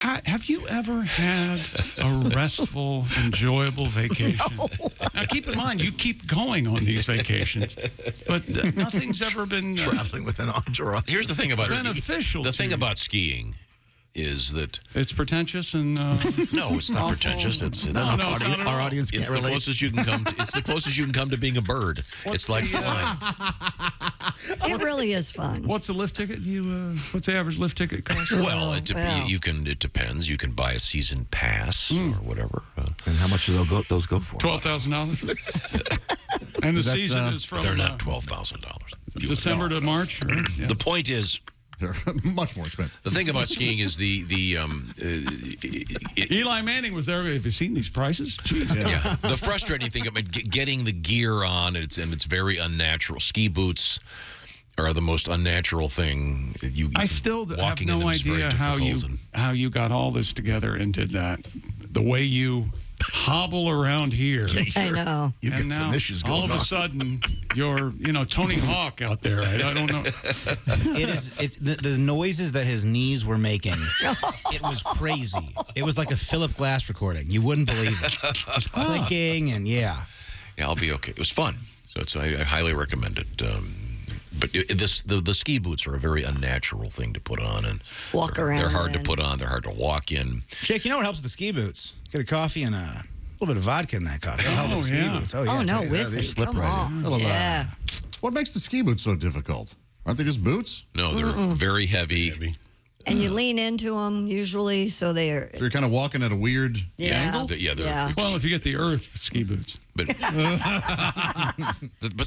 Have you ever had a restful, enjoyable vacation? No. Now, keep in mind, you keep going on these vacations, but nothing's ever been traveling with an entourage. Here's the thing about beneficial. The thing about skiing is that it's pretentious and no, it's not pretentious. It's our audience can't relate. Closest you can come. It's the closest you can come to being a bird. It's like flying. It really is fun. What's the lift ticket? What's the average lift ticket cost? Well, it depends. You can buy a season pass or whatever. And how much do those go for? $12,000. And the season is from they're not $12,000. December to March. Right? Yeah. The point is, they're much more expensive. The thing about skiing is Eli Manning was there. Have you seen these prices? Jeez. Yeah. The frustrating thing about getting the gear on, it's very unnatural. Ski boots are the most unnatural thing. I still have no idea how you got all this together and did that. The way you hobble around here. I know. You get some issues going on. All of a sudden, you're, Tony Hawk out there. I don't know. It's the noises that his knees were making. It was crazy. It was like a Philip Glass recording. You wouldn't believe it. Just clicking and yeah. Yeah, I'll be okay. It was fun. So I highly recommend it. But the ski boots are a very unnatural thing to put on, and walk around. They're hard to put on. They're hard to walk in. Jake, you know what helps with the ski boots? Get a coffee and a little bit of vodka in that coffee. That'll help with the ski boots. Oh, yeah. Oh, no, whiskey. They slip right in. Yeah. What makes the ski boots so difficult? Aren't they just boots? No, they're very heavy. And you lean into them usually, so they're... So you're kind of walking at a weird angle? Well, if you get the Earth ski boots. But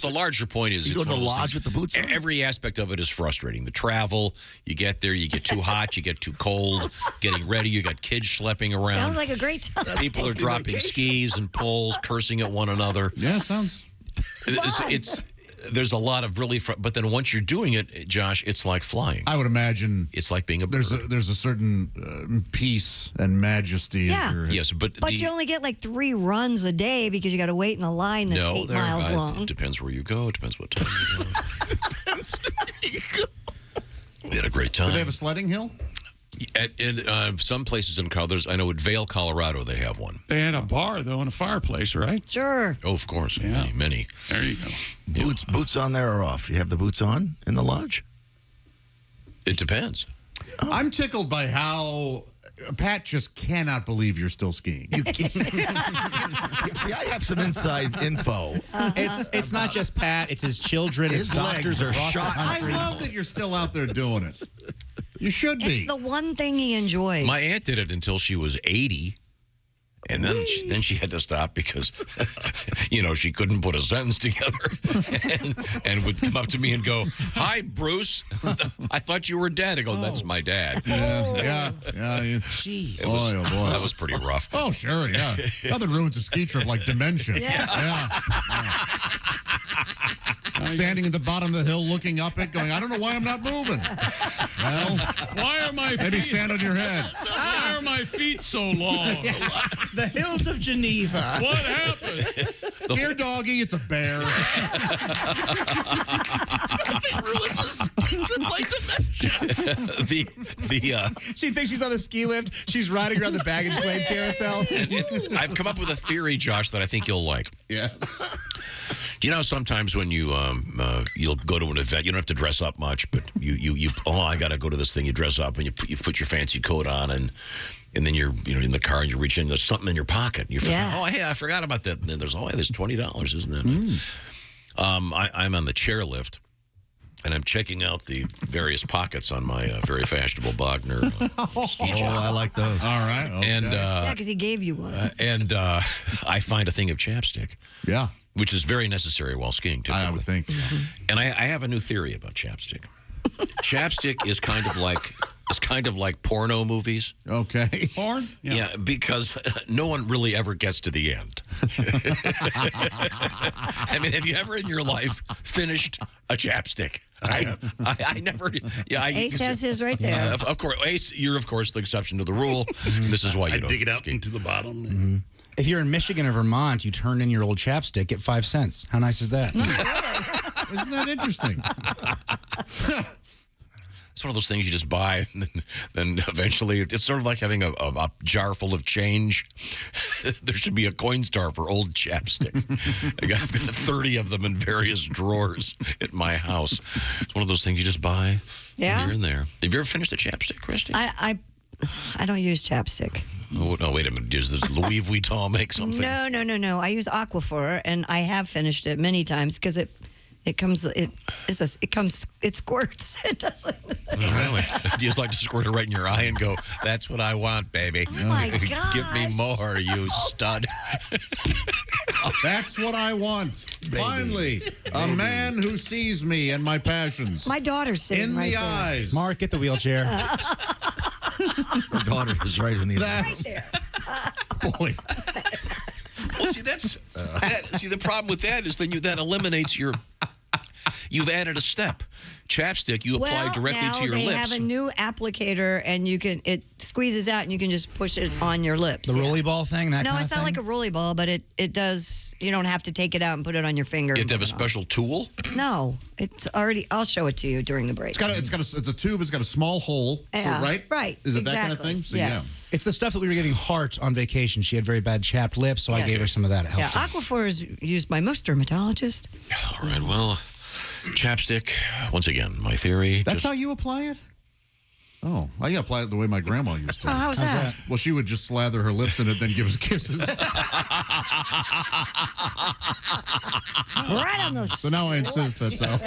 the larger point is... You go to the lodge with the boots on? Every aspect of it is frustrating. The travel, you get there, you get too hot, you get too cold, getting ready, you got kids schlepping around. Sounds like a great time. People are dropping skis and poles, cursing at one another. Yeah, it sounds... There's a lot of really, but then once you're doing it, Josh, it's like flying. I would imagine it's like being a bird. There's a certain peace and majesty. Yeah. Yes, but you only get like 3 runs a day because you got to wait in a line that's 8 miles long. It depends where you go. It depends what time you go. We had a great time. Do they have a sledding hill? At some places in Colorado, I know at Vail, Colorado, they have one. They had a bar, though, and a fireplace, right? Sure. Oh, of course. Yeah. Many. There you go. Boots on there or off? You have the boots on in the lodge? It depends. Oh. I'm tickled by how Pat just cannot believe you're still skiing. See, I have some inside info. It's not just Pat. It's his children. His doctors legs are shot. I love that you're still out there doing it. You should be. It's the one thing he enjoys. My aunt did it until she was 80. And then she had to stop because, she couldn't put a sentence together and would come up to me and go, "Hi, Bruce. I thought you were dead." I go, "That's my dad." Yeah. Jeez. Boy. That was pretty rough. Oh, sure, yeah. Nothing ruins a ski trip like dementia. Yeah. Standing at the bottom of the hill looking up it, going, I don't know why I'm not moving. Well, why are my maybe feet... stand on your head. Why are my feet so long? The hills of Geneva. What happened? Here, doggy, it's a bear. She thinks she's on the ski lift. She's riding around the baggage claim carousel. I've come up with a theory, Josh, that I think you'll like. Yes. Sometimes when you'll go to an event, you don't have to dress up much, but I got to go to this thing. You dress up and you put your fancy coat on and then you're in the car and you reach in. There's something in your pocket. You forget, I forgot about that. And then there's $20, isn't it? I'm on the chairlift. And I'm checking out the various pockets on my very fashionable Bogner ski jacket. I like those. All right. Okay. And because he gave you one. And I find a thing of chapstick. Yeah. Which is very necessary while skiing, typically. I would think. And I have a new theory about chapstick. Chapstick is kind of like porno movies. Okay. Porn? Yeah, because no one really ever gets to the end. I mean, have you ever in your life finished a chapstick? I never. Yeah, Ace has his right there. Of course, Ace, you're of course the exception to the rule. This is why you don't dig it out ski. into the bottom. If you're in Michigan or Vermont, you turn in your old chapstick, get 5 cents. How nice is that? Isn't that interesting? That's one of those things you just buy, and then eventually it's sort of like having a jar full of change. There should be a coin star for old chapsticks. I've got 30 of them in various drawers at my house. It's one of those things you just buy here and there. Have you ever finished a chapstick, Christy? I don't use chapstick. Oh, no, wait a minute. Does the Louis Vuitton make something? No. I use Aquaphor, and I have finished it many times because it squirts. It doesn't. Oh, really? Do you just like to squirt it right in your eye and go, "That's what I want, baby. Oh my gosh. Give me more, you stud." That's what I want. Finally, a man who sees me and my passions. My daughter's sitting in right the there. eyes. Mark, get the wheelchair. Her daughter is right in the Right there. Boy. Well, see, the problem with that is then that eliminates you've added a step. Chapstick, you apply directly to your they lips. have a new applicator, and it squeezes out, and you can just push it on your lips. The rolly ball thing? No, kind it's of not thing? like a rolly ball, but it does. You don't have to take it out and put it on your finger. You have and to have a put it on. special tool? No, it's already. I'll show it to you during the break. It's a tube. It's got a small hole. Yeah, So, right? right. Is it that kind of exactly. thing? So, yes. It's the stuff that we were giving Hart on vacation. She had very bad chapped lips, so I Yes. gave her some of that. It Yeah, helped her. Aquaphor is used by most dermatologists. All right, well, chapstick, once again, my theory. That's how you apply it? Oh, I apply it the way my grandma used to. Oh, how's that? Well, she would just slather her lips in it, then give us kisses. Right on the. So now I insist that's how.